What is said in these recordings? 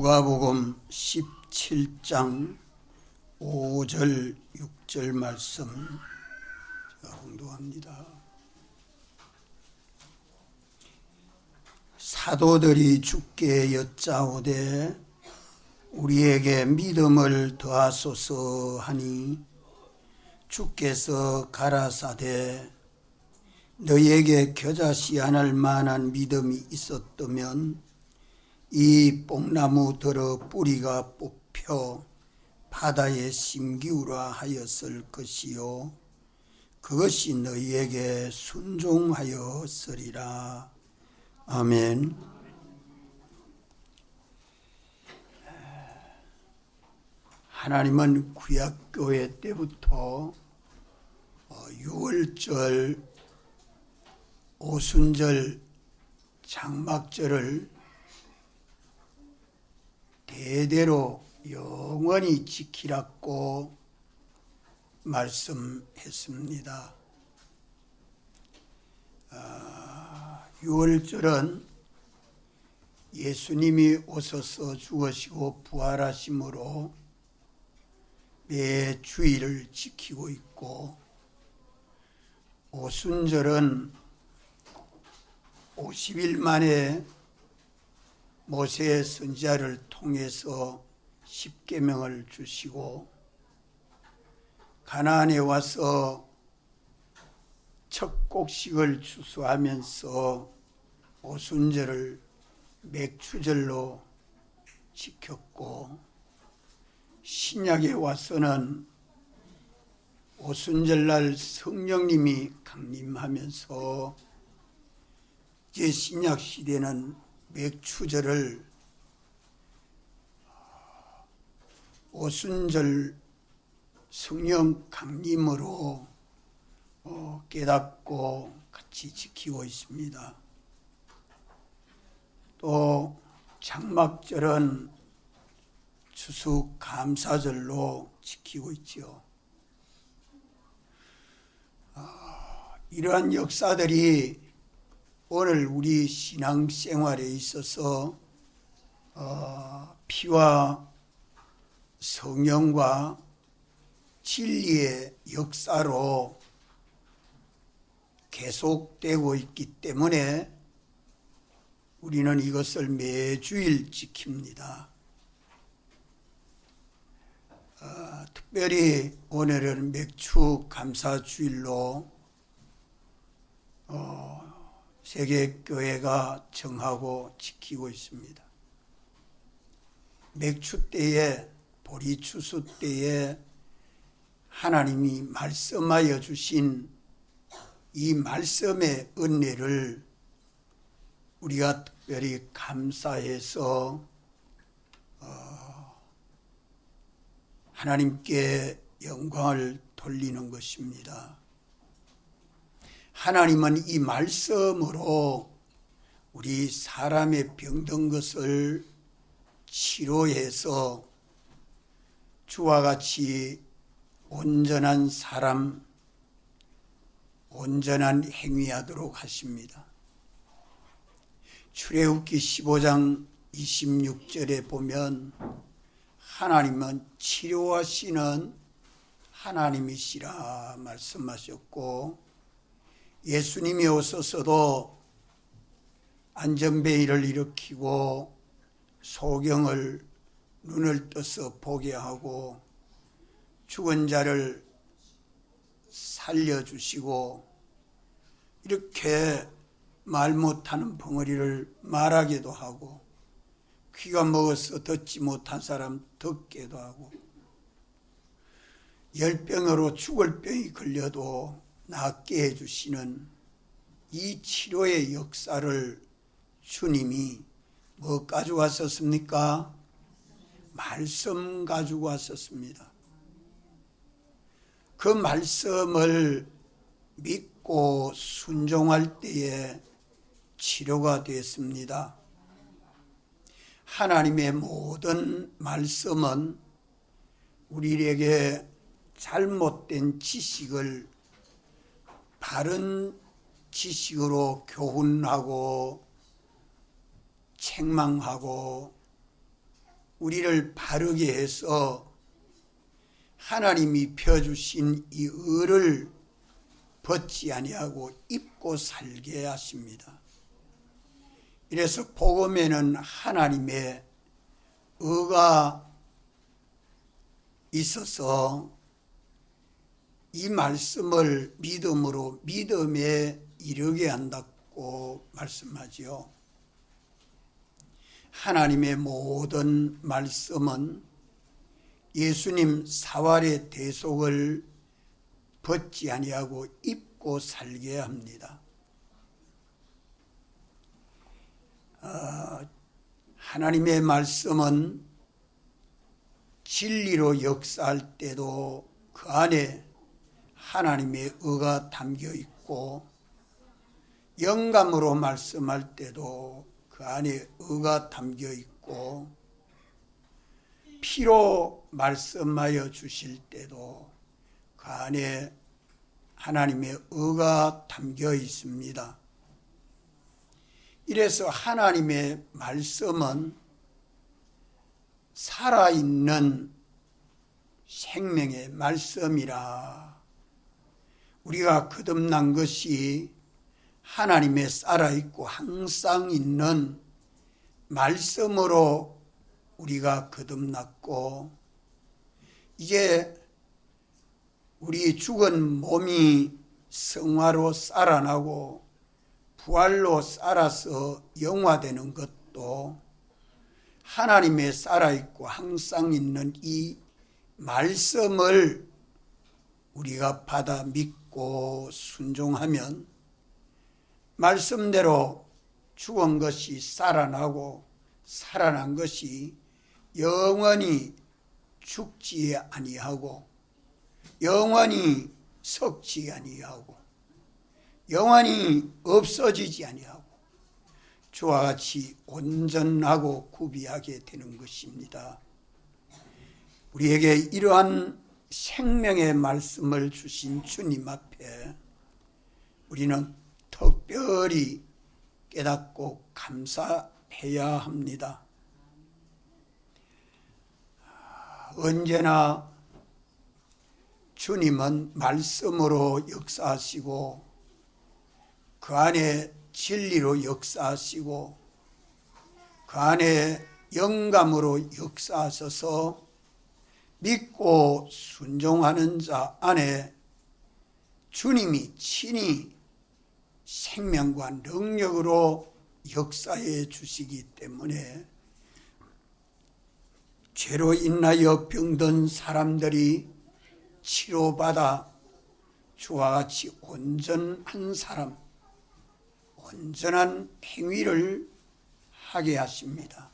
누가복음 17장 5절 6절 말씀 제가 공독합니다. 사도들이 주께 여짜오되 우리에게 믿음을 더하소서 하니 주께서 가라사대 너희에게 겨자씨 않을 만한 믿음이 있었다면 이 뽕나무 들어 뿌리가 뽑혀 바다에 심기우라 하였을 것이요 그것이 너희에게 순종하였으리라. 아멘. 하나님은 구약교회 때부터 유월절, 오순절, 장막절을 대대로 영원히 지키라고 말씀했습니다. 유월절은 예수님이 오셔서 죽으시고 부활하심으로 매 주일을 지키고 있고, 오순절은 50일 만에 모세의 선지자를 통해서 십계명을 주시고 가나안에 와서 첫 곡식을 추수하면서 오순절을 맥추절로 지켰고, 신약에 와서는 오순절날 성령님이 강림하면서 이제 신약 시대는 맥추절을 오순절 성령 강림으로 깨닫고 같이 지키고 있습니다. 또 장막절은 추수감사절로 지키고 있죠. 이러한 역사들이 오늘 우리 신앙생활에 있어서 피와 성령과 진리의 역사로 계속되고 있기 때문에 우리는 이것을 매주일 지킵니다. 특별히 오늘은 맥추 감사주일로 세계교회가 정하고 지키고 있습니다. 맥추 때에, 보리추수 때에 하나님이 말씀하여 주신 이 말씀의 은혜를 우리가 특별히 감사해서 하나님께 영광을 돌리는 것입니다. 하나님은 이 말씀으로 우리 사람의 병든 것을 치료해서 주와 같이 온전한 사람, 온전한 행위하도록 하십니다. 출애굽기 15장 26절에 보면 하나님은 치료하시는 하나님이시라 말씀하셨고, 예수님이 오셔서도 안전베일을 일으키고 소경을 눈을 떠서 보게 하고 죽은 자를 살려주시고 이렇게 말 못하는 벙어리를 말하게도 하고 귀가 먹어서 듣지 못한 사람 듣게도 하고 열병으로 죽을 병이 걸려도 낫게 해주시는 이 치료의 역사를 주님이 뭐 가지고 왔었습니까? 말씀 가지고 왔었습니다. 그 말씀을 믿고 순종할 때에 치료가 되었습니다. 하나님의 모든 말씀은 우리에게 잘못된 지식을 바른 지식으로 교훈하고 책망하고 우리를 바르게 해서 하나님이 펴주신 이 의를 벗지 아니하고 입고 살게 하십니다. 이래서 복음에는 하나님의 의가 있어서 이 말씀을 믿음으로 믿음에 이르게 한다고 말씀하지요. 하나님의 모든 말씀은 예수님 사활의 대속을 벗지 아니하고 입고 살게 합니다. 하나님의 말씀은 진리로 역사할 때도 그 안에 하나님의 의가 담겨 있고, 영감으로 말씀할 때도 그 안에 의가 담겨 있고, 피로 말씀하여 주실 때도 그 안에 하나님의 의가 담겨 있습니다. 이래서 하나님의 말씀은 살아있는 생명의 말씀이라. 우리가 거듭난 것이 하나님의 살아있고 항상 있는 말씀으로 우리가 거듭났고, 이제 우리 죽은 몸이 성화로 살아나고 부활로 살아서 영화되는 것도 하나님의 살아있고 항상 있는 이 말씀을 우리가 받아 믿고 순종하면 말씀대로 죽은 것이 살아나고 살아난 것이 영원히 죽지 아니하고 영원히 썩지 아니하고 영원히 없어지지 아니하고 주와 같이 온전하고 구비하게 되는 것입니다. 우리에게 이러한 생명의 말씀을 주신 주님 앞에 우리는 특별히 깨닫고 감사해야 합니다. 언제나 주님은 말씀으로 역사하시고 그 안에 진리로 역사하시고 그 안에 영감으로 역사하셔서 믿고 순종하는 자 안에 주님이 친히 생명과 능력으로 역사해 주시기 때문에 죄로 인하여 병든 사람들이 치료받아 주와 같이 온전한 사람, 온전한 행위를 하게 하십니다.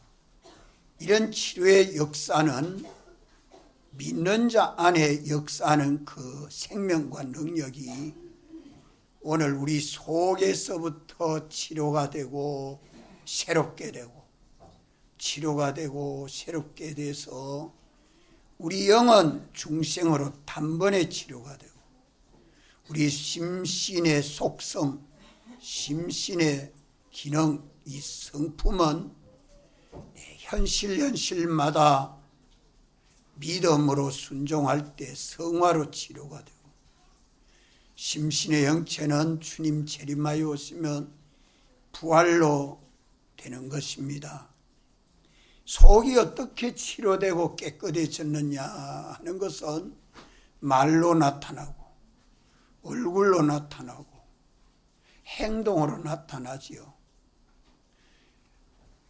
이런 치료의 역사는 믿는 자 안에 역사하는 그 생명과 능력이 오늘 우리 속에서부터 치료가 되고 새롭게 되고 치료가 되고 새롭게 돼서 우리 영은 중생으로 단번에 치료가 되고 우리 심신의 속성, 심신의 기능, 이 성품은 현실마다 믿음으로 순종할 때 성화로 치료가 되고 심신의 영체는 주님 재림하여 오시면 부활로 되는 것입니다. 속이 어떻게 치료되고 깨끗해졌느냐 하는 것은 말로 나타나고 얼굴로 나타나고 행동으로 나타나지요.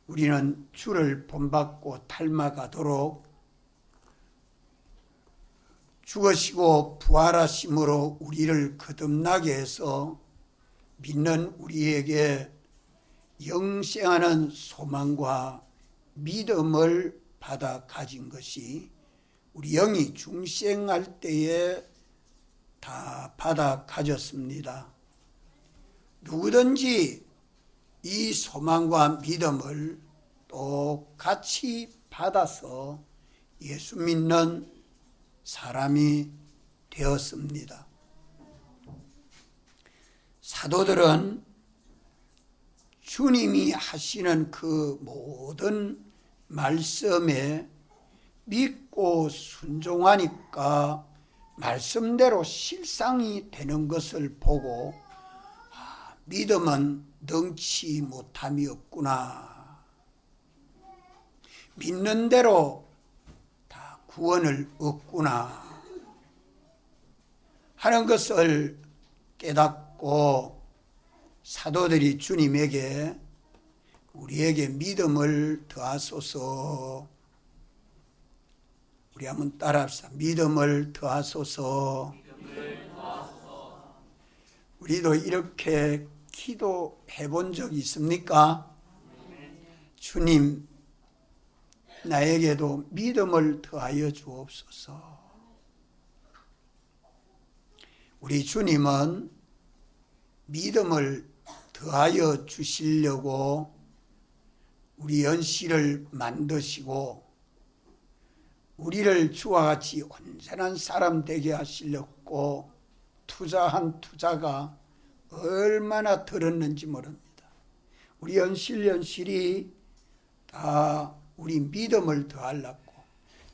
우리는 주를 본받고 닮아가도록 죽으시고 부활하심으로 우리를 거듭나게 해서 믿는 우리에게 영생하는 소망과 믿음을 받아 가진 것이 우리 영이 중생할 때에 다 받아 가졌습니다. 누구든지 이 소망과 믿음을 똑같이 받아서 예수 믿는 사람이 되었습니다. 사도들은 주님이 하시는 그 모든 말씀에 믿고 순종하니까 말씀대로 실상이 되는 것을 보고 믿음은 능치 못함이 없구나. 믿는 대로 다 구원을 얻구나 하는 것을 깨닫고 사도들이 주님에게 우리에게 믿음을 더하소서. 우리 한번 따라합시다. 믿음을 더하소서. 우리도 이렇게 기도해 본 적이 있습니까? 주님, 나에게도 믿음을 더하여 주옵소서. 우리 주님은 믿음을 더하여 주시려고 우리 연실을 만드시고 우리를 주와 같이 온전한 사람 되게 하시려고 투자한 투자가 얼마나 들었는지 모릅니다. 우리 연실이 다 우리 믿음을 더하려고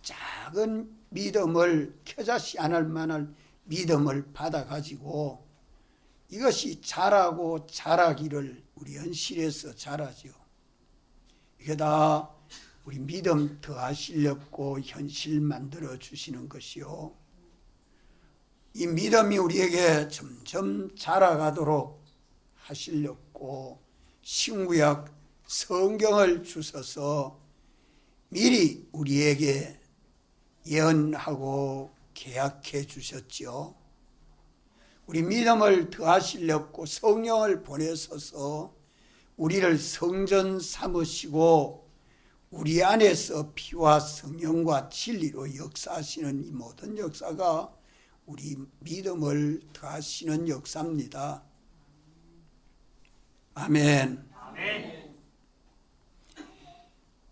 작은 믿음을 겨자씨 안 할 만한 믿음을 받아가지고 이것이 자라고 자라기를 우리 연실에서 자라죠. 이게 다 우리 믿음 더하시려고 현실 만들어 주시는 것이요. 이 믿음이 우리에게 점점 자라가도록 하시려고 신구약 성경을 주셔서 미리 우리에게 예언하고 계약해 주셨지요. 우리 믿음을 더하시려고 성령을 보내셔서 우리를 성전 삼으시고 우리 안에서 피와 성령과 진리로 역사하시는 이 모든 역사가 우리 믿음을 더하시는 역사입니다. 아멘. 아멘.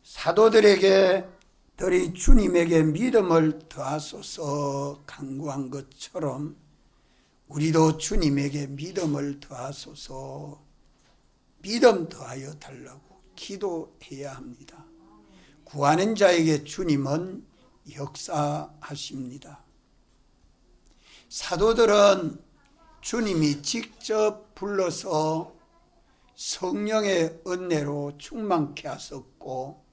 사도들에게 들이 주님에게 믿음을 더하소서 간구한 것처럼 우리도 주님에게 믿음을 더하소서, 믿음 더하여 달라고 기도해야 합니다. 구하는 자에게 주님은 역사하십니다. 사도들은 주님이 직접 불러서 성령의 은혜로 충만케 하셨고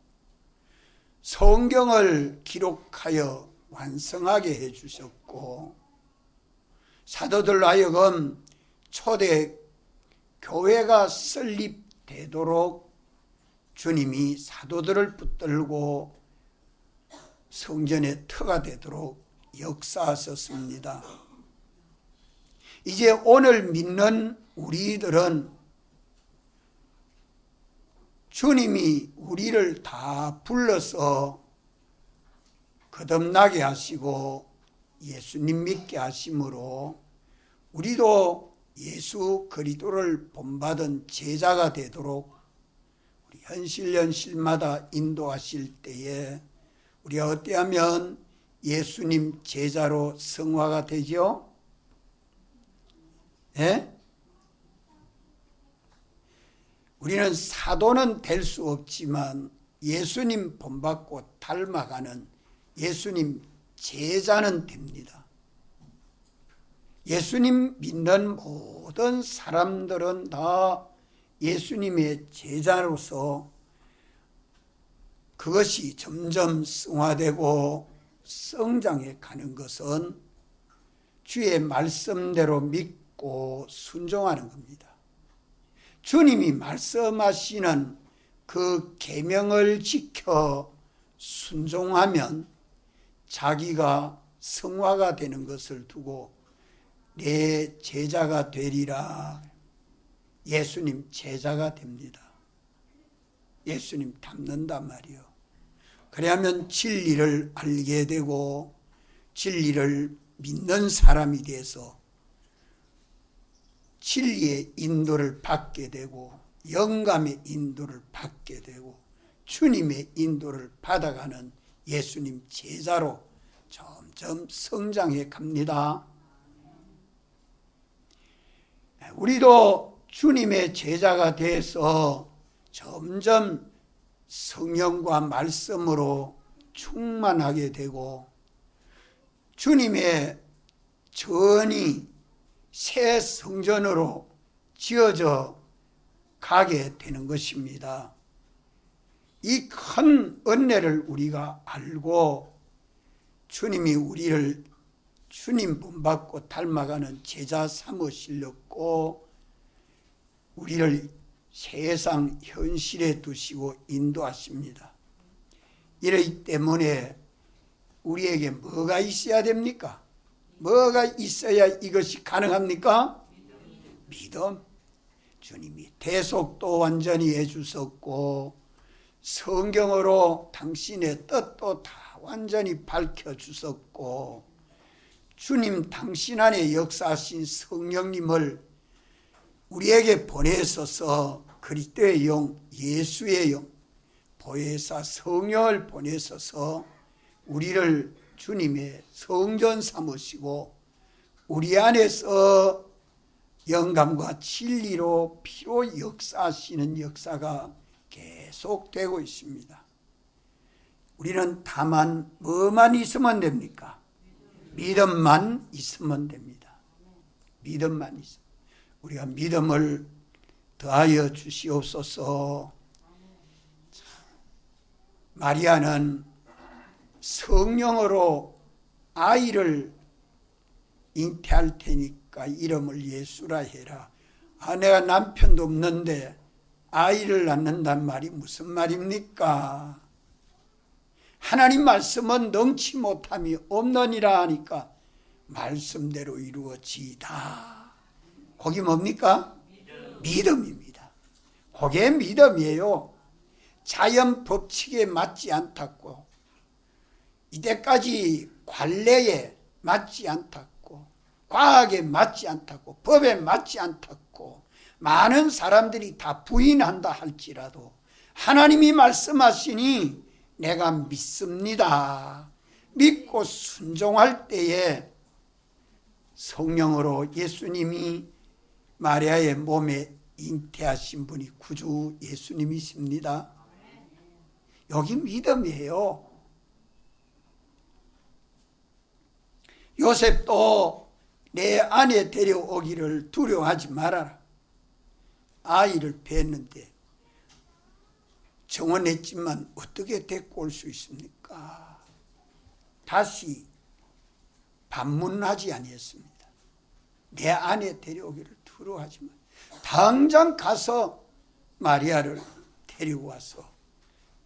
성경을 기록하여 완성하게 해주셨고 사도들로 하여금 초대 교회가 설립되도록 주님이 사도들을 붙들고 성전의 터가 되도록 역사하셨습니다. 이제 오늘 믿는 우리들은 주님이 우리를 다 불러서 거듭나게 하시고 예수님 믿게 하심으로 우리도 예수 그리스도를 본받은 제자가 되도록 우리 현실마다 인도하실 때에 우리가 어때하면 예수님 제자로 성화가 되죠? 예? 우리는 사도는 될 수 없지만 예수님 본받고 닮아가는 예수님 제자는 됩니다. 예수님 믿는 모든 사람들은 다 예수님의 제자로서 그것이 점점 승화되고 성장해 가는 것은 주의 말씀대로 믿고 순종하는 겁니다. 주님이 말씀하시는 그 계명을 지켜 순종하면 자기가 성화가 되는 것을 두고 내 제자가 되리라. 예수님 제자가 됩니다. 예수님 닮는단 말이요. 그래야면 진리를 알게 되고 진리를 믿는 사람이 돼서 진리의 인도를 받게 되고 영감의 인도를 받게 되고 주님의 인도를 받아가는 예수님 제자로 점점 성장해 갑니다. 우리도 주님의 제자가 돼서 점점 성령과 말씀으로 충만하게 되고 주님의 전이 새 성전으로 지어져 가게 되는 것입니다. 이 큰 은혜를 우리가 알고 주님이 우리를 주님 본받고 닮아가는 제자 삼으시려고 우리를 세상 현실에 두시고 인도하십니다. 이러기 때문에 우리에게 뭐가 있어야 됩니까? 뭐가 있어야 이것이 가능합니까? 믿음. 주님이 대속도 완전히 해주셨고 성경으로 당신의 뜻도 다 완전히 밝혀주셨고 주님 당신 안에 역사하신 성령님을 우리에게 보내셔서 그리스도의 영, 예수의 영, 보혜사 성령을 보내셔서 우리를 주님의 성전 삼으시고 우리 안에서 영감과 진리로 피로 역사하시는 역사가 계속되고 있습니다. 우리는 다만 뭐만 있으면 됩니까? 믿음만 있으면 됩니다. 믿음만 있으면. 우리가 믿음을 더하여 주시옵소서. 마리아는 성령으로 아이를 잉태할 테니까 이름을 예수라 해라. 내가 남편도 없는데 아이를 낳는단 말이 무슨 말입니까? 하나님 말씀은 능치 못함이 없느니라 하니까 말씀대로 이루어지이다. 그게 뭡니까? 믿음입니다. 그게 믿음이에요. 자연 법칙에 맞지 않았고 이때까지 관례에 맞지 않았고 과학에 맞지 않았고 법에 맞지 않았고 많은 사람들이 다 부인한다 할지라도 하나님이 말씀하시니 내가 믿습니다. 믿고 순종할 때에 성령으로 예수님이 마리아의 몸에 잉태하신 분이 구주 예수님이십니다. 여기 믿음이에요. 요셉도 내 아내 데려오기를 두려워하지 말아라. 아이를 뵀는데 정원했지만 어떻게 데리고 올 수 있습니까? 다시 반문하지 아니했습니다. 내 아내 데려오기를 두려워하지 마. 당장 가서 마리아를 데리고 와서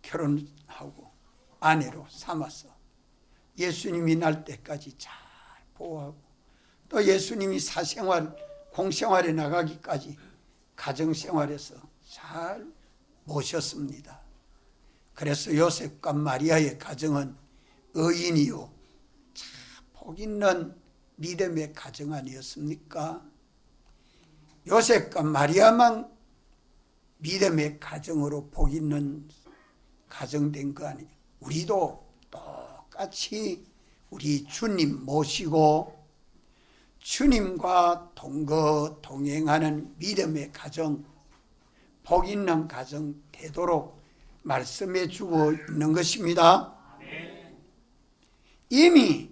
결혼하고 아내로 삼아서 예수님이 날 때까지 잘 보호하고 또 예수님이 사생활, 공생활에 나가기까지 가정생활에서 잘 모셨습니다. 그래서 요셉과 마리아의 가정은 의인이요 참 복 있는 믿음의 가정 아니었습니까? 요셉과 마리아만 믿음의 가정으로 복 있는 가정된 거 아니에요. 우리도 똑같이 우리 주님 모시고 주님과 동행하는 믿음의 가정, 복 있는 가정 되도록 말씀해 주고 있는 것입니다. 이미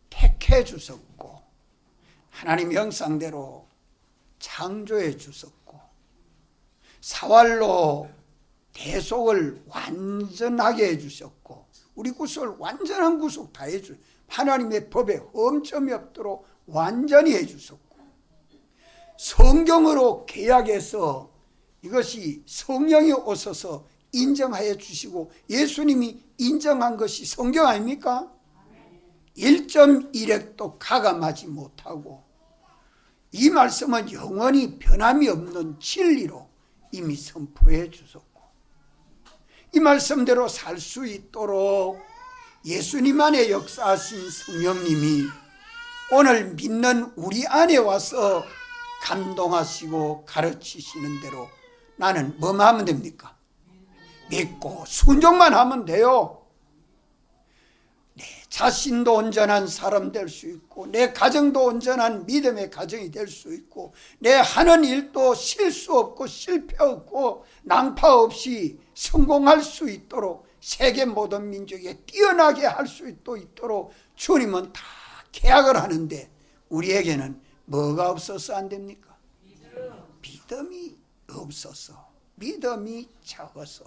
택해 주셨고 하나님 형상대로 창조해 주셨고 사활로 대속을 완전하게 해주셨고 우리 구속을 완전한 구속 다 해주 하나님의 법에 흠점이 없도록 완전히 해주셨고 성경으로 계약해서 이것이 성령이 오셔서 인정하여 주시고 예수님이 인정한 것이 성경 아닙니까? 1.1획도 가감하지 못하고 이 말씀은 영원히 변함이 없는 진리로 이미 선포해 주셨고 이 말씀대로 살 수 있도록 예수님 안에 역사하신 성령님이 오늘 믿는 우리 안에 와서 감동하시고 가르치시는 대로 나는 뭐만 하면 됩니까? 믿고 순종만 하면 돼요. 내 자신도 온전한 사람 될 수 있고, 내 가정도 온전한 믿음의 가정이 될 수 있고, 내 하는 일도 실수 없고 실패 없고 낭파 없이 성공할 수 있도록, 세계 모든 민족에 뛰어나게 할 수 있도록 주님은 다 계약을 하는데, 우리에게는 뭐가 없어서 안 됩니까? 믿음이 없어서, 믿음이 적어서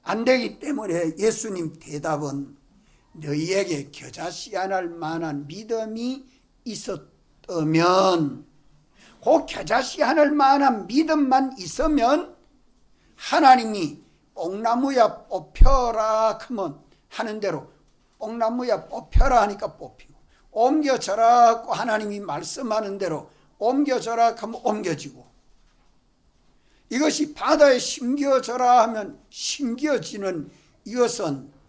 안 되기 때문에 예수님 대답은 너희에게 겨자씨안할 만한 믿음이 있었다면, 그 겨자씨안할 만한 믿음만 있으면 하나님이 뽕나무야 뽑혀라 하면 하는 대로 뽕나무야 뽑혀라 하니까 뽑히고, 옮겨져라 하나님이 말씀하는 대로 옮겨져라 하면 옮겨지고, 이것이 바다에 심겨져라 하면 심겨지는, 이것은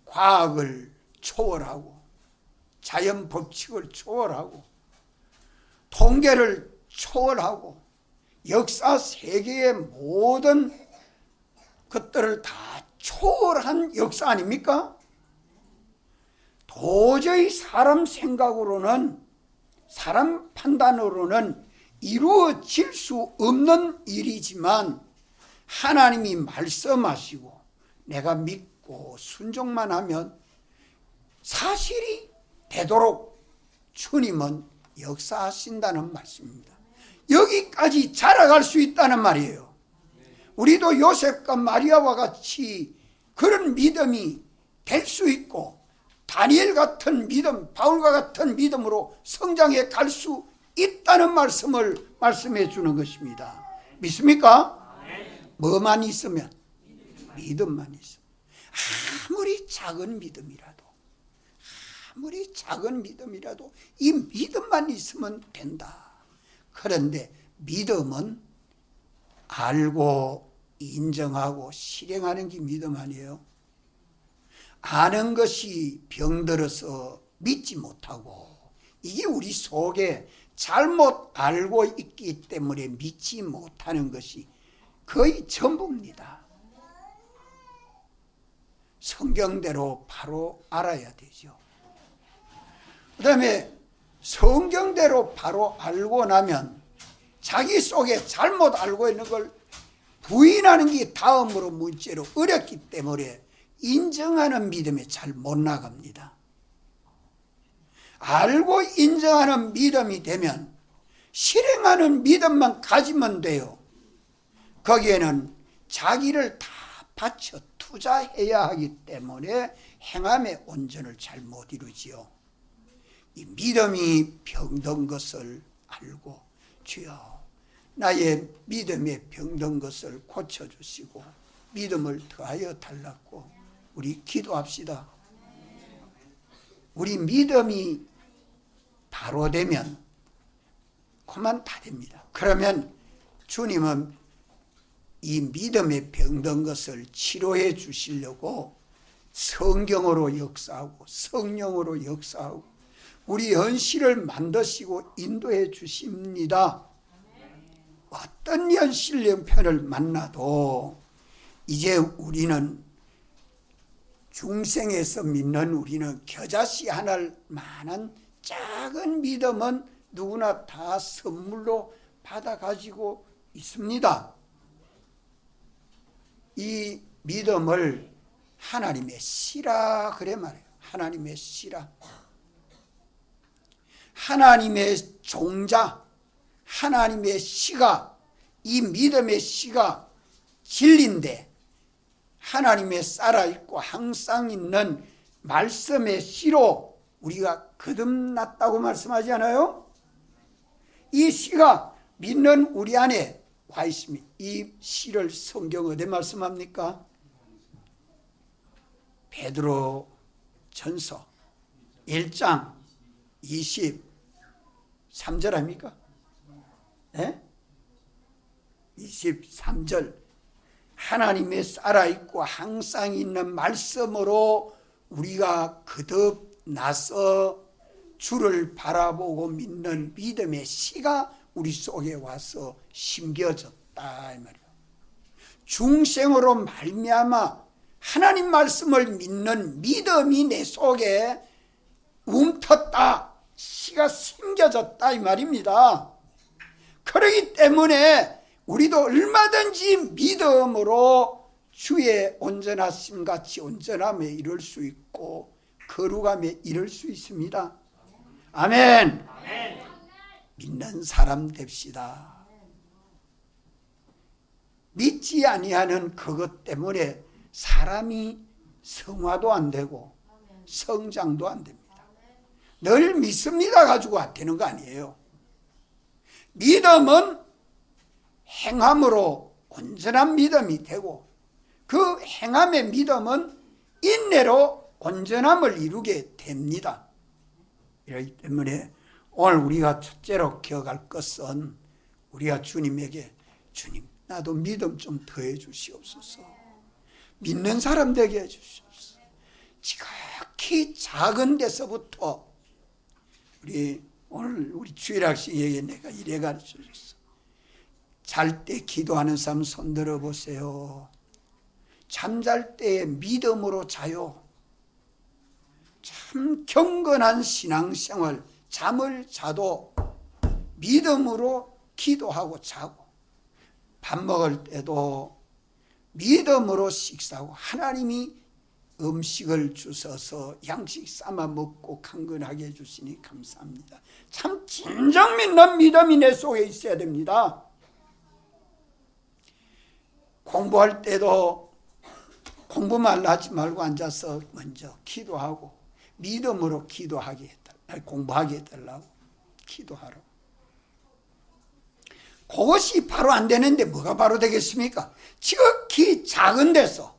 과학을 초월하고 자연 법칙을 초월하고 통계를 초월하고 역사 세계의 모든 것들을 다 초월한 역사 아닙니까? 도저히 사람 생각으로는, 사람 판단으로는 이루어질 수 없는 일이지만 하나님이 말씀하시고 내가 믿고 순종만 하면 사실이 되도록 주님은 역사하신다는 말씀입니다. 여기까지 자라갈 수 있다는 말이에요. 우리도 요셉과 마리아와 같이 그런 믿음이 될 수 있고, 다니엘 같은 믿음, 바울과 같은 믿음으로 성장해 갈 수 있다는 말씀을 말씀해 주는 것입니다. 믿습니까? 뭐만 있으면? 믿음만 있으면. 아무리 작은 믿음이라도, 아무리 작은 믿음이라도 이 믿음만 있으면 된다. 그런데 믿음은 알고 인정하고 실행하는 게 믿음 아니에요? 아는 것이 병들어서 믿지 못하고, 이게 우리 속에 잘못 알고 있기 때문에 믿지 못하는 것이 거의 전부입니다. 성경대로 바로 알아야 되죠. 그 다음에 성경대로 바로 알고 나면 자기 속에 잘못 알고 있는 걸 부인하는 게 다음으로 문제로 어렵기 때문에 인정하는 믿음에 잘 못 나갑니다. 알고 인정하는 믿음이 되면 실행하는 믿음만 가지면 돼요. 거기에는 자기를 다 바쳐 투자해야 하기 때문에 행함의 온전을 잘 못 이루지요. 이 믿음이 병든 것을 알고, 주여 나의 믿음의 병든 것을 고쳐주시고 믿음을 더하여 달라고 우리 기도합시다. 우리 믿음이 바로 되면 그만 다 됩니다. 그러면 주님은 이 믿음의 병든 것을 치료해 주시려고 성경으로 역사하고 성령으로 역사하고 우리 현실을 만드시고 인도해 주십니다. 어떤 현실 형편을 만나도 이제 우리는 중생에서 믿는 우리는 겨자씨 하나를 만한 작은 믿음은 누구나 다 선물로 받아 가지고 있습니다. 이 믿음을 하나님의 씨라 그래 말해요. 하나님의 씨라. 하나님의 종자, 하나님의 씨가, 이 믿음의 씨가 진리인데 하나님의 살아있고 항상 있는 말씀의 씨로 우리가 거듭났다고 말씀하지 않아요? 이 씨가 믿는 우리 안에 와 있습니다. 이 씨를 성경 어디 말씀합니까? 베드로 전서 1장 23절 아닙니까? 네? 23절 하나님의 살아있고 항상 있는 말씀으로 우리가 거듭나서 주를 바라보고 믿는 믿음의 씨가 우리 속에 와서 심겨졌다 이 말이에요. 중생으로 말미암아 하나님 말씀을 믿는 믿음이 내 속에 움텄다, 씨가 심겨졌다 이 말입니다. 그렇기 때문에 우리도 얼마든지 믿음으로 주의 온전하심 같이 온전함에 이를 수 있고 거룩함에 이를 수 있습니다. 아멘. 믿는 사람 됩시다. 믿지 아니하는 그것 때문에 사람이 성화도 안 되고 성장도 안 됩니다. 늘 믿습니다 가지고 되는 거 아니에요. 믿음은 행함으로 온전한 믿음이 되고 그 행함의 믿음은 인내로 온전함을 이루게 됩니다. 그렇기 때문에 오늘 우리가 첫째로 기억할 것은 우리가 주님에게 주님 나도 믿음 좀 더해 주시옵소서. 믿는 사람 되게 해주시옵소서. 지극히 작은 데서부터 오늘 우리 주일학생에게 내가 이래 가르쳐줬어. 잘 때 기도하는 사람 손 들어보세요. 잠잘 때 믿음으로 자요. 참 경건한 신앙생활, 잠을 자도 믿음으로 기도하고 자고 밥 먹을 때도 믿음으로 식사하고 하나님이 음식을 주셔서 양식 삶아 먹고 강건하게 해주시니 감사합니다. 참 진정 믿는 믿음이 내 속에 있어야 됩니다. 공부할 때도 공부만 하지 말고 앉아서 먼저 기도하고 믿음으로 기도하게 해달라고, 공부하게 해달라고 기도하라고. 그것이 바로 안 되는데 뭐가 바로 되겠습니까? 지극히 작은 데서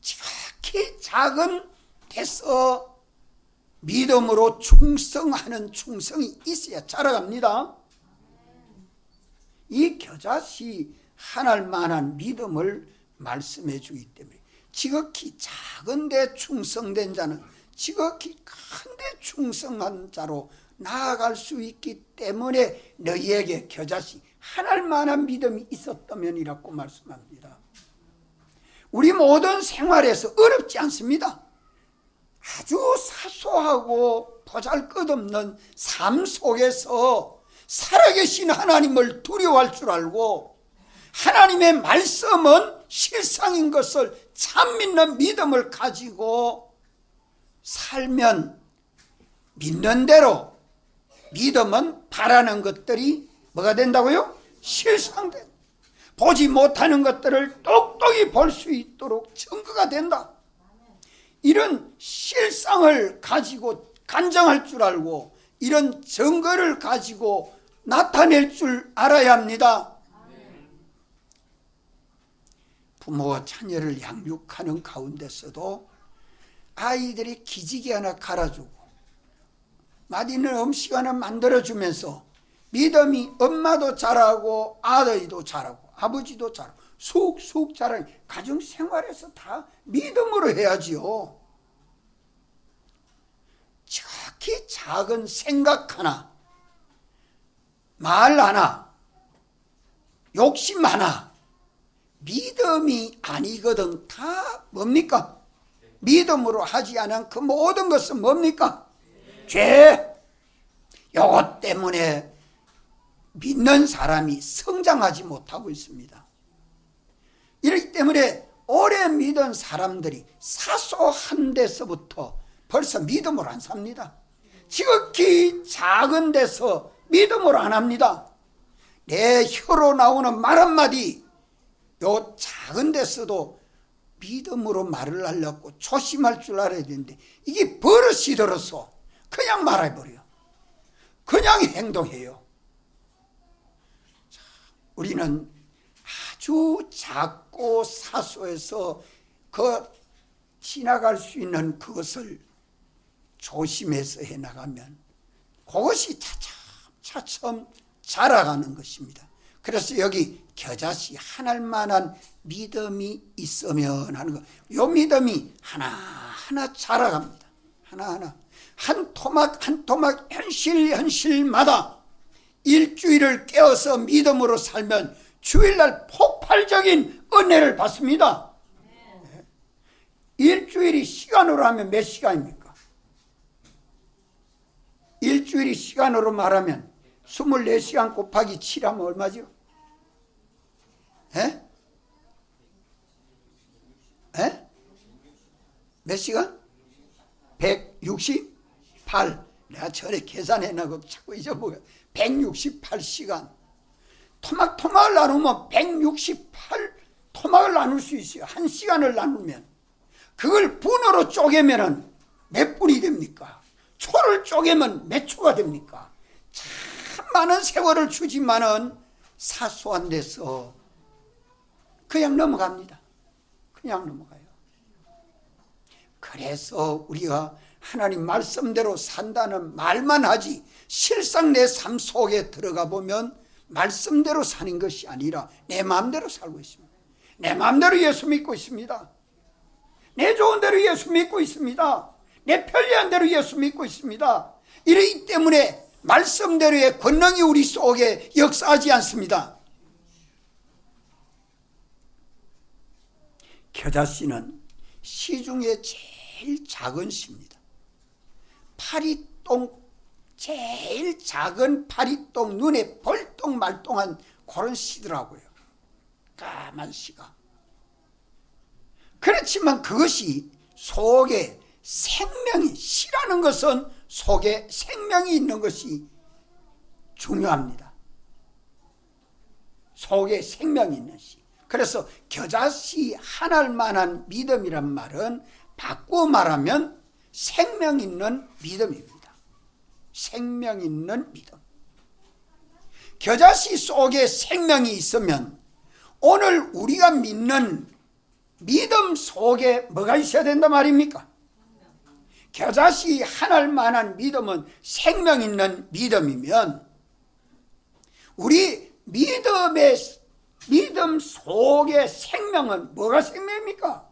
지극히 작은 데서 믿음으로 충성하는 충성이 있어야 자라갑니다. 이 겨자씨 하나할 만한 믿음을 말씀해 주기 때문에 지극히 작은 데 충성된 자는 지극히 큰 데 충성한 자로 나아갈 수 있기 때문에 너희에게 겨자씨 하나할 만한 믿음이 있었다면이라고 말씀합니다. 우리 모든 생활에서 어렵지 않습니다. 아주 사소하고 보잘것없는 삶 속에서 살아계신 하나님을 두려워할 줄 알고 하나님의 말씀은 실상인 것을 참 믿는 믿음을 가지고 살면 믿는 대로 믿음은 바라는 것들이 뭐가 된다고요? 실상된다. 보지 못하는 것들을 똑똑히 볼 수 있도록 증거가 된다. 이런 실상을 가지고 간증할 줄 알고 이런 증거를 가지고 나타낼 줄 알아야 합니다. 부모와 자녀를 양육하는 가운데서도 아이들이 기지개 하나 갈아주고 맛있는 음식 하나 만들어주면서 믿음이 엄마도 잘하고 아들도 잘하고 아버지도 잘하고 쑥쑥 자라는 가정생활에서 다 믿음으로 해야지요. 지극히 작은 생각 하나, 말 하나, 욕심 하나 믿음이 아니거든. 다 뭡니까? 믿음으로 하지 않은 그 모든 것은 뭡니까? 죄. 이것 때문에 믿는 사람이 성장하지 못하고 있습니다. 이렇기 때문에 오래 믿은 사람들이 사소한 데서부터 벌써 믿음으로 안 삽니다. 지극히 작은 데서 믿음으로 안 합니다. 내 혀로 나오는 말 한마디 요 작은 데서도 믿음으로 말을 하려고 조심할 줄 알아야 되는데 이게 버릇이 들어서 그냥 말해버려. 그냥 행동해요. 우리는 아주 작고 사소해서 그 지나갈 수 있는 그것을 조심해서 해나가면 그것이 차츰 자라가는 것입니다. 그래서 여기 겨자씨 하나할 만한 믿음이 있으면 하는 거. 요 믿음이 하나하나 자라갑니다. 하나하나. 한 토막 한 토막 현실마다 일주일을 깨어서 믿음으로 살면 주일날 폭발적인 은혜를 받습니다. 일주일이 시간으로 하면 몇 시간입니까? 일주일이 시간으로 말하면 24시간 곱하기 7하면 얼마죠? 에? 에? 몇 시간? 168. 내가 전에 계산해놔고 자꾸 잊어먹어요. 168시간. 토막을 나누면 168 토막을 나눌 수 있어요. 한 시간을 나누면. 그걸 분으로 쪼개면 몇 분이 됩니까? 초를 쪼개면 몇 초가 됩니까? 참 많은 세월을 주지만은 사소한 데서 그냥 넘어갑니다. 그냥 넘어가요. 그래서 우리가 하나님 말씀대로 산다는 말만 하지 실상 내 삶 속에 들어가 보면 말씀대로 사는 것이 아니라 내 마음대로 살고 있습니다. 내 마음대로 예수 믿고 있습니다. 내 좋은 대로 예수 믿고 있습니다. 내 편리한 대로 예수 믿고 있습니다. 이러기 때문에 말씀대로의 권능이 우리 속에 역사하지 않습니다. 겨자씨는 씨 중에 제일 작은 씨입니다. 파리똥, 제일 작은 파리똥, 눈에 벌떡 말똥한 그런 씨더라고요. 까만 씨가. 그렇지만 그것이 속에 생명이, 씨라는 것은 속에 생명이 있는 것이 중요합니다. 속에 생명이 있는 씨. 그래서 겨자씨 하나만한 믿음이란 말은 바꾸어 말하면 생명 있는 믿음입니다. 생명 있는 믿음. 겨자씨 속에 생명이 있으면 오늘 우리가 믿는 믿음 속에 뭐가 있어야 된단 말입니까? 겨자씨 하나만한 믿음은 생명 있는 믿음이면 우리 믿음 속의 생명은 뭐가 생명입니까?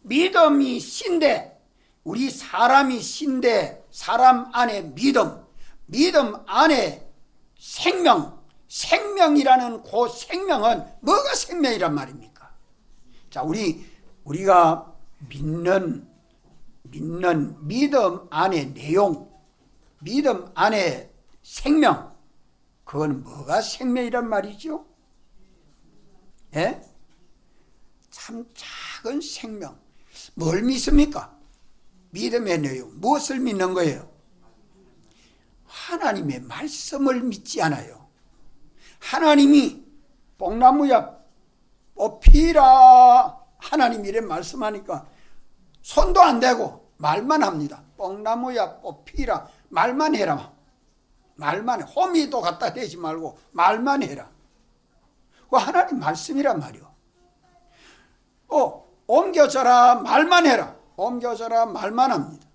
믿음이 씨인데, 우리 사람이 씨인데 사람 안에 믿음 안에 생명이라는 그 생명은 뭐가 생명이란 말입니까? 자, 우리가 믿는 믿음 안의 내용, 믿음 안의 생명, 그건 뭐가 생명이란 말이죠? 예? 참 작은 생명. 뭘 믿습니까? 믿음의 내용, 무엇을 믿는 거예요? 하나님의 말씀을 믿지 않아요. 하나님이 뽕나무야 뽑히라, 하나님 이래 말씀하니까 손도 안 대고 말만 합니다. 뽕나무야 뽑히라, 말만 해라. 말만 해. 호미도 갖다 대지 말고 말만 해라. 그 하나님 말씀이란 말이요. 옮겨져라, 말만 해라. 옮겨져라, 말만 합니다.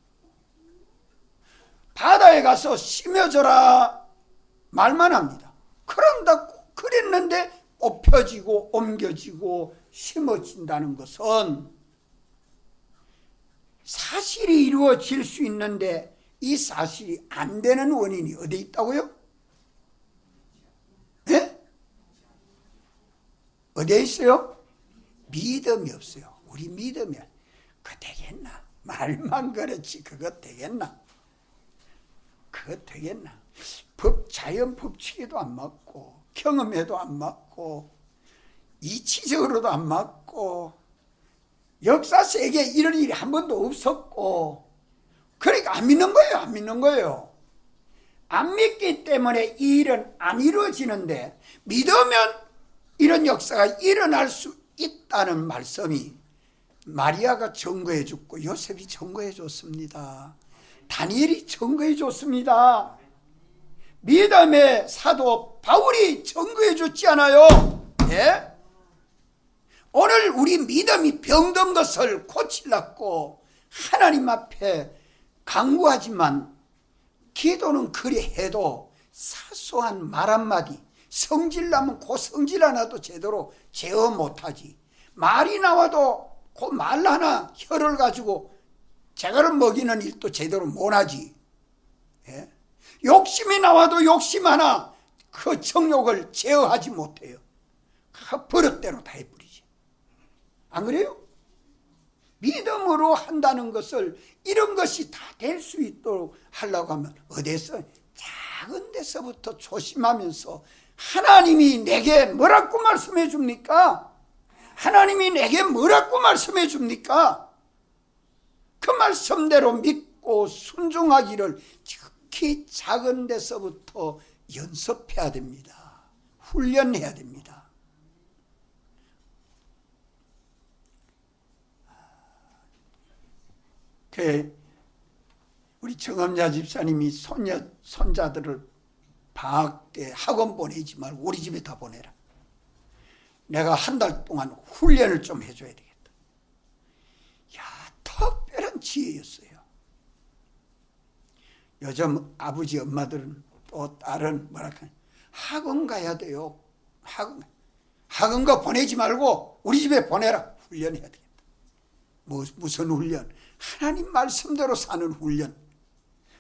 바다에 가서 심어져라, 말만 합니다. 그런다고 그랬는데 엎혀지고 옮겨지고 심어진다는 것은 사실이 이루어질 수 있는데 이 사실이 안 되는 원인이 어디 있다고요? 네? 어디에 있어요? 믿음이 없어요. 우리 믿음이 그거 되겠나? 말만 그렇지 그거 되겠나? 그거 되겠나? 자연 법칙에도 안 맞고 경험에도 안 맞고 이치적으로도 안 맞고 역사 세계에 이런 일이 한 번도 없었고, 그러니까 안 믿는 거예요. 안 믿는 거예요. 안 믿기 때문에 이 일은 안 이루어지는데 믿으면 이런 역사가 일어날 수 있다는 말씀이 마리아가 증거해 줬고 요셉이 증거해 줬습니다. 다니엘이 증거해 줬습니다. 믿음의 사도 바울이 증거해 줬지 않아요? 예? 오늘 우리 믿음이 병든 것을 고치려고 하나님 앞에 간구하지만 기도는 그리 해도 사소한 말 한마디, 성질나면 그 성질 하나도 제대로 제어 못하지. 말이 나와도 그 말 하나 혀를 가지고 제가를 먹이는 일도 제대로 못하지. 예? 욕심이 나와도 욕심 하나 그 정욕을 제어하지 못해요. 그 버릇대로 다 해버리지. 안 그래요? 믿음으로 한다는 것을 이런 것이 다 될 수 있도록 하려고 하면 어디서 작은 데서부터 조심하면서 하나님이 내게 뭐라고 말씀해 줍니까? 하나님이 내게 뭐라고 말씀해 줍니까? 그 말씀대로 믿고 순종하기를 특히 작은 데서부터 연습해야 됩니다. 훈련해야 됩니다. 우리 정엄자 집사님이 손자들을 방학 때 학원 보내지 말고 우리 집에 다 보내라. 내가 한 달 동안 훈련을 좀 해줘야 되겠다. 야, 특별한 지혜였어요. 요즘 아버지 엄마들은 또 딸은 뭐랄까, 학원 가야 돼요. 학원 보내지 말고 우리 집에 보내라. 훈련해야 되겠다. 무슨 훈련? 하나님 말씀대로 사는 훈련.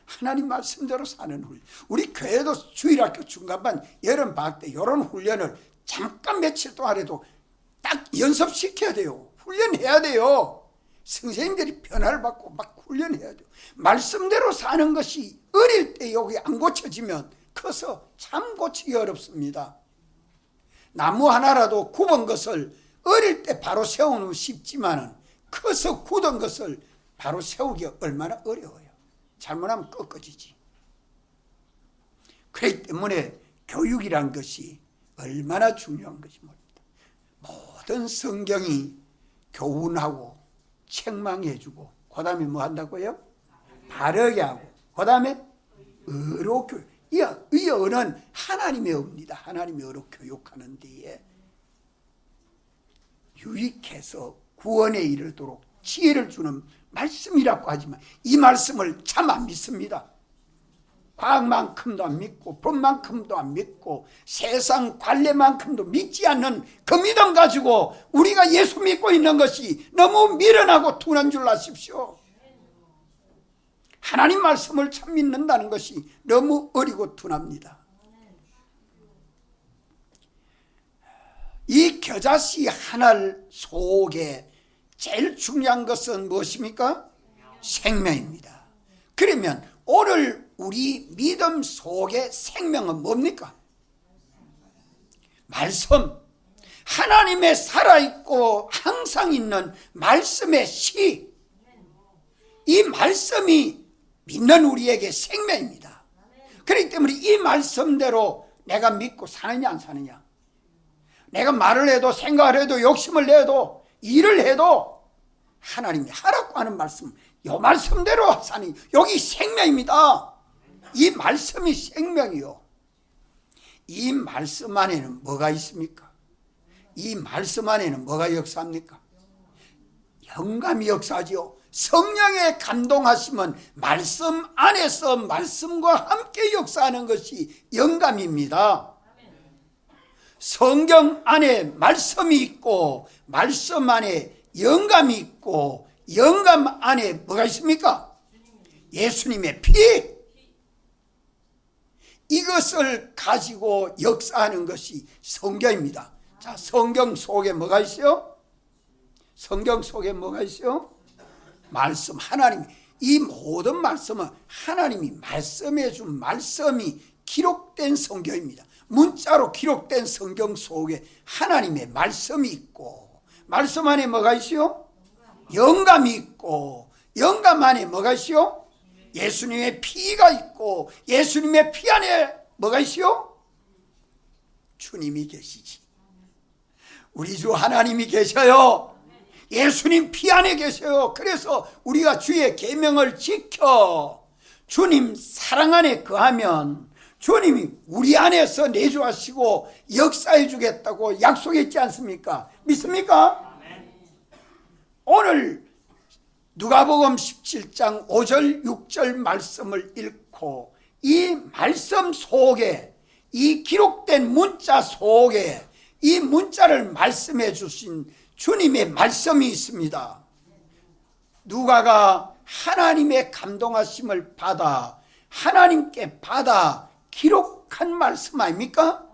하나님 말씀대로 사는 훈련. 우리 교회도 주일학교 중간반 여름방학 때 이런 훈련을 잠깐 며칠 동안 해도 딱 연습시켜야 돼요. 훈련해야 돼요. 선생님들이 변화를 받고 막 훈련해야 돼요. 말씀대로 사는 것이 어릴 때 여기 안 고쳐지면 커서 참 고치기 어렵습니다. 나무 하나라도 굽은 것을 어릴 때 바로 세우는 쉽지만은 커서 굳은 것을 바로 세우기 얼마나 어려워요. 잘못하면 꺾어지지. 그렇기 때문에 교육이란 것이 얼마나 중요한 것이 모릅니다. 모든 성경이 교훈하고 책망해주고 그 다음에 뭐 한다고요? 바르게 하고 그 다음에 의로 교육. 이 의는 하나님의 의입니다. 하나님의 의로 교육하는 데에 유익해서 구원에 이르도록 지혜를 주는 말씀이라고 하지만 이 말씀을 참 안 믿습니다. 과학만큼도 안 믿고 법만큼도 안 믿고 세상 관례만큼도 믿지 않는 그 믿음 가지고 우리가 예수 믿고 있는 것이 너무 미련하고 둔한 줄 아십시오. 하나님 말씀을 참 믿는다는 것이 너무 어리고 둔합니다. 이 겨자씨 하나 속에 제일 중요한 것은 무엇입니까? 생명입니다. 그러면 오늘 우리 믿음 속의 생명은 뭡니까? 말씀. 하나님의 살아있고 항상 있는 말씀의 시. 이 말씀이 믿는 우리에게 생명입니다. 그렇기 때문에 이 말씀대로 내가 믿고 사느냐 안 사느냐, 내가 말을 해도 생각을 해도 욕심을 내도 일을 해도 하나님이 하라고 하는 말씀, 이 말씀대로 사니 여기 생명입니다. 이 말씀이 생명이요. 이 말씀 안에는 뭐가 있습니까? 이 말씀 안에는 뭐가 역사합니까? 영감이 역사하지요. 성령의 감동하심은 말씀 안에서 말씀과 함께 역사하는 것이 영감입니다. 성경 안에 말씀이 있고 말씀 안에 영감이 있고 영감 안에 뭐가 있습니까? 예수님의 피. 이것을 가지고 역사하는 것이 성경입니다. 자, 성경 속에 뭐가 있어요? 성경 속에 뭐가 있어요? 말씀, 하나님. 이 모든 말씀은 하나님이 말씀해 준 말씀이 기록된 성경입니다. 문자로 기록된 성경 속에 하나님의 말씀이 있고 말씀 안에 뭐가 있어요? 영감이 있고 영감 안에 뭐가 있어요? 예수님의 피가 있고 예수님의 피 안에 뭐가 있어요? 주님이 계시지. 우리 주 하나님이 계셔요. 예수님 피 안에 계셔요. 그래서 우리가 주의 계명을 지켜 주님 사랑 안에 거하면 주님이 우리 안에서 내주하시고 역사해 주겠다고 약속했지 않습니까? 믿습니까? 오늘 누가복음 17장 5절 6절 말씀을 읽고 이 말씀 속에 이 기록된 문자 속에 이 문자를 말씀해 주신 주님의 말씀이 있습니다. 누가가 하나님의 감동하심을 받아 하나님께 받아 기록한 말씀 아닙니까?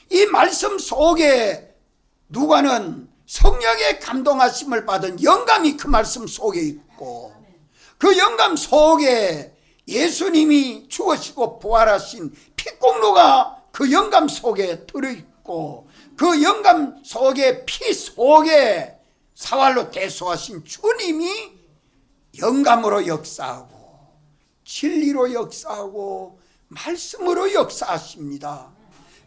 이 말씀 속에 누가는 성령의 감동하심을 받은 영감이 그 말씀 속에 있고, 그 영감 속에 예수님이 죽으시고 부활하신 피공로가 그 영감 속에 들어있고, 그 영감 속에 피 속에 사활로 대소하신 주님이 영감으로 역사하고 진리로 역사하고 말씀으로 역사하십니다.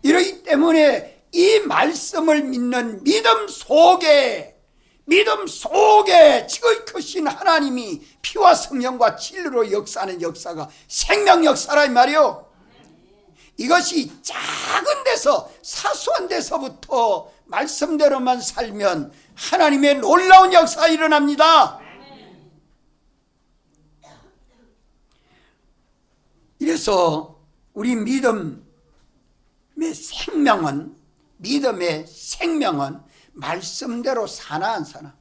이러기 때문에 이 말씀을 믿는 믿음 속에 지극히 크신 하나님이 피와 성령과 진리로 역사하는 역사가 생명 역사라 이 말이요. 이것이 작은 데서 사소한 데서부터 말씀대로만 살면 하나님의 놀라운 역사가 일어납니다. 그래서 우리 믿음의 생명은 말씀대로 사나 안 사나,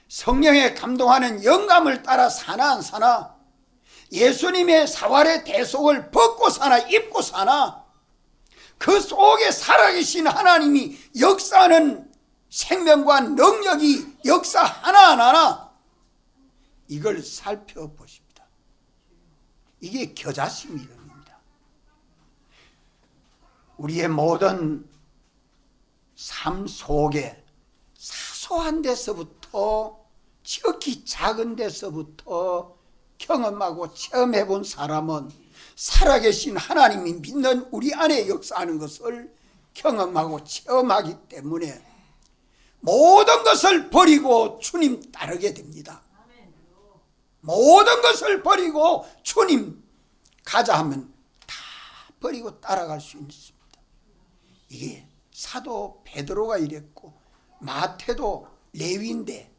성령에 감동하는 영감을 따라 사나 안 사나, 예수님의 사활의 대속을 벗고 사나 입고 사나, 그 속에 살아계신 하나님이 역사하는 생명과 능력이 역사 하나하나 이걸 살펴보십니다. 이게 겨자씨 믿음입니다. 우리의 모든 삶 속에 사소한 데서부터 지극히 작은 데서부터 경험하고 체험해 본 사람은 살아계신 하나님이 믿는 우리 안에 역사하는 것을 경험하고 체험하기 때문에 모든 것을 버리고 주님 따르게 됩니다. 모든 것을 버리고 주님 가자 하면 다 버리고 따라갈 수 있습니다. 이게 사도 베드로가 이랬고, 마태도 레위인데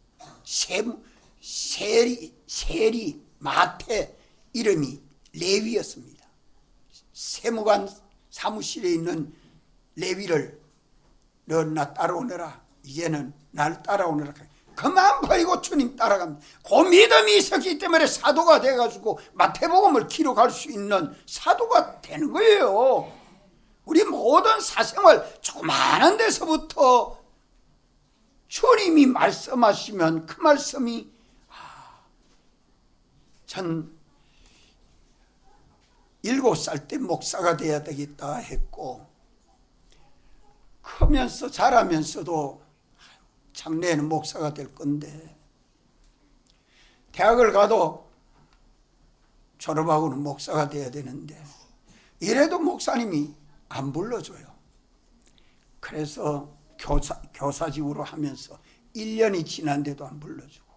세리 마태 이름이 레위였습니다. 세무관 사무실에 있는 레위를 너 나 따라오너라, 이제는 날 따라오너라, 그만 버리고 주님 따라갑니다. 그 믿음이 있었기 때문에 사도가 돼가지고 마태복음을 기록할 수 있는 사도가 되는 거예요. 우리 모든 사생활 조그마한 데서부터 주님이 말씀하시면 그 말씀이 전 7살 때 목사가 돼야 되겠다 했고, 크면서 자라면서도 장래에는 목사가 될 건데, 대학을 가도 졸업하고는 목사가 돼야 되는데 이래도 목사님이 안 불러줘요. 그래서 교사직으로 하면서 1년이 지난데도 안 불러주고,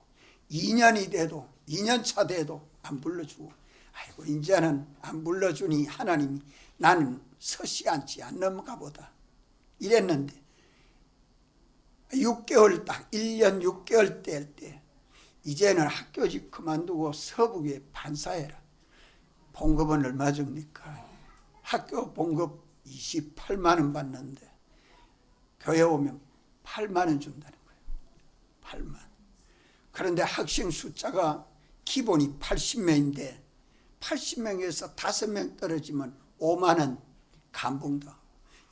2년이 돼도 2년차 돼도 안 불러주고, 아이고 이제는 안 불러주니 하나님이 나는 서시 않지 않는가 보다 이랬는데, 6개월 딱 1년 6개월 될 때 이제는 학교직 그만두고 서북에 판사해라. 봉급은 얼마 줍니까? 학교 봉급 28만 원 받는데 교회 오면 8만 원 준다는 거예요. 8만. 그런데 학생 숫자가 기본이 80명인데 80명에서 5명 떨어지면 5만 원 감봉당,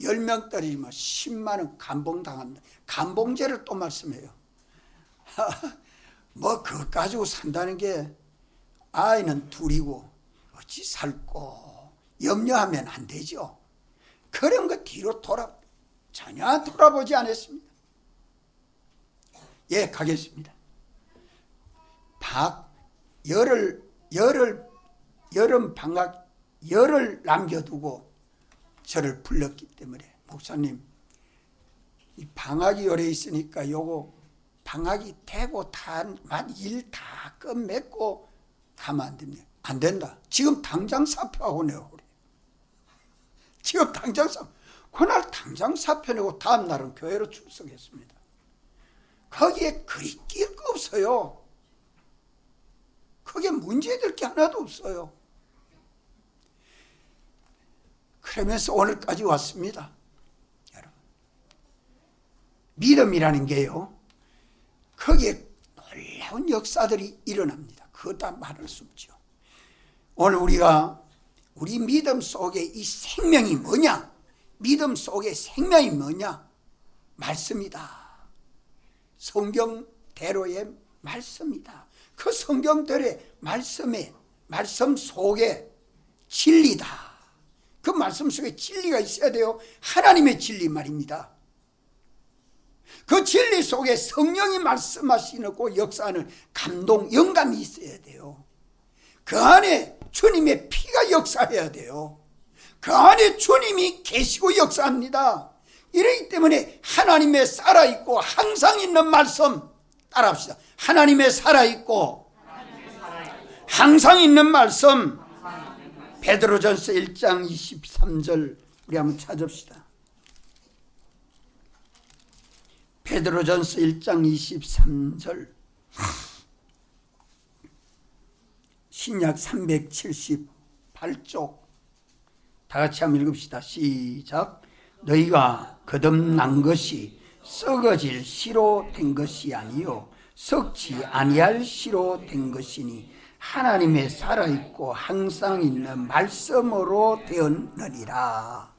10명 떨어지면 10만 원 감봉당한다. 감봉제를 또 말씀해요. 뭐 그거 가지고 산다는 게, 아이는 둘이고 어찌 살고 염려하면 안 되죠. 그런 거 뒤로 전혀 돌아보지 않았습니다. 예, 가겠습니다. 여름 방학 열흘 남겨두고 저를 불렀기 때문에, 목사님 이 방학이 오래 있으니까 요거 방학이 되고 일 다 끝맺고 가면 안 됩니다. 안 된다. 지금 당장 사표하고 내고 그래. 지금 당장 그날 당장 사표내고 다음 날은 교회로 출석했습니다. 거기에 그리 낄 거 없어요. 거기에 문제될 게 하나도 없어요. 그러면서 오늘까지 왔습니다. 여러분, 믿음이라는 게요, 거기에 놀라운 역사들이 일어납니다. 그거 다 말할 수 없죠. 오늘 우리 믿음 속에 이 생명이 뭐냐? 믿음 속에 생명이 뭐냐? 말씀이다. 성경대로의 말씀이다. 그 성경대로의 말씀 속에 진리다. 그 말씀 속에 진리가 있어야 돼요. 하나님의 진리 말입니다. 그 진리 속에 성령이 말씀하시고 역사하는 감동, 영감이 있어야 돼요. 그 안에 주님의 피가 역사해야 돼요. 그 안에 주님이 계시고 역사합니다. 이러기 때문에 하나님의 살아있고 항상 있는 말씀 따라합시다. 하나님의 살아있고 항상 있는 말씀. 베드로전서 1장 23절 우리 한번 찾읍시다. 베드로전서 1장 23절 신약 378쪽 다 같이 한번 읽읍시다. 시작. 너희가 거듭난 것이 썩어질 씨로 된 것이 아니요 썩지 아니할 씨로 된 것이니 하나님의 살아있고 항상 있는 말씀으로 되었느니라.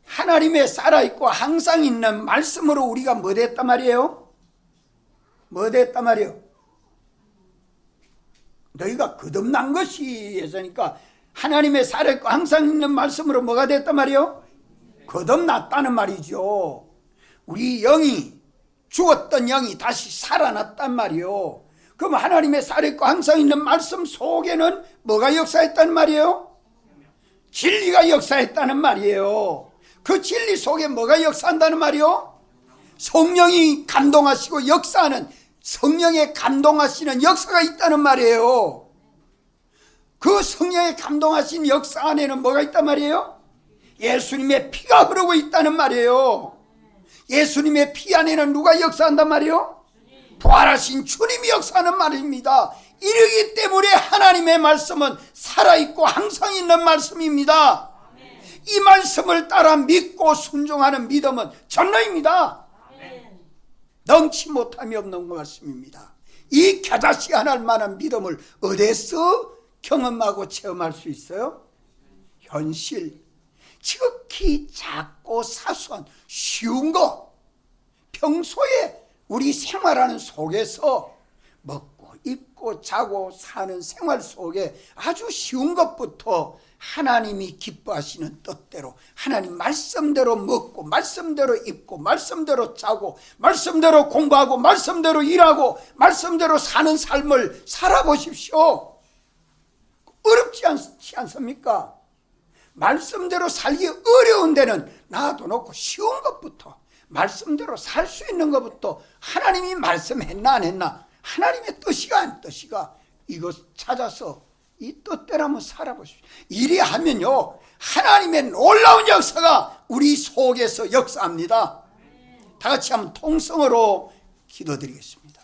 하나님의 살아있고 항상 있는 말씀으로 우리가 뭐 됐단 말이에요? 뭐 됐단 말이에요? 너희가 거듭난 것이 했으니까 하나님의 살아있고 항상 있는 말씀으로 뭐가 됐단 말이에요? 거듭났다는 말이죠. 우리 영이, 죽었던 영이 다시 살아났단 말이에요. 그럼 하나님의 살아있고 항상 있는 말씀 속에는 뭐가 역사했다는 말이에요? 진리가 역사했다는 말이에요. 그 진리 속에 뭐가 역사한다는 말이에요? 성령이 감동하시고 역사하는, 성령의 감동하시는 역사가 있다는 말이에요. 그 성령의 감동하신 역사 안에는 뭐가 있단 말이에요? 예수님의 피가 흐르고 있다는 말이에요. 예수님의 피 안에는 누가 역사한단 말이에요? 부활하신 주님이 역사하는 말입니다. 이러기 때문에 하나님의 말씀은 살아있고 항상 있는 말씀입니다. 이 말씀을 따라 믿고 순종하는 믿음은 전로입니다. 넘치 못함이 없는 말씀입니다. 이 겨자씨 하나할 만한 믿음을 어디서 경험하고 체험할 수 있어요? 현실, 지극히 작고 사소한 쉬운 거, 평소에 우리 생활하는 속에서 먹고 입고 자고 사는 생활 속에 아주 쉬운 것부터 하나님이 기뻐하시는 뜻대로 하나님 말씀대로 먹고 말씀대로 입고 말씀대로 자고 말씀대로 공부하고 말씀대로 일하고 말씀대로 사는 삶을 살아보십시오. 어렵지 않습니까? 말씀대로 살기 어려운 데는 놔둬놓고 쉬운 것부터, 말씀대로 살 수 있는 것부터, 하나님이 말씀했나 안 했나, 하나님의 뜻이가 안 뜻이가, 이것 찾아서 이 뜻대로 한번 살아보십시오. 이리 하면요 하나님의 놀라운 역사가 우리 속에서 역사합니다. 다 같이 한번 통성으로 기도드리겠습니다.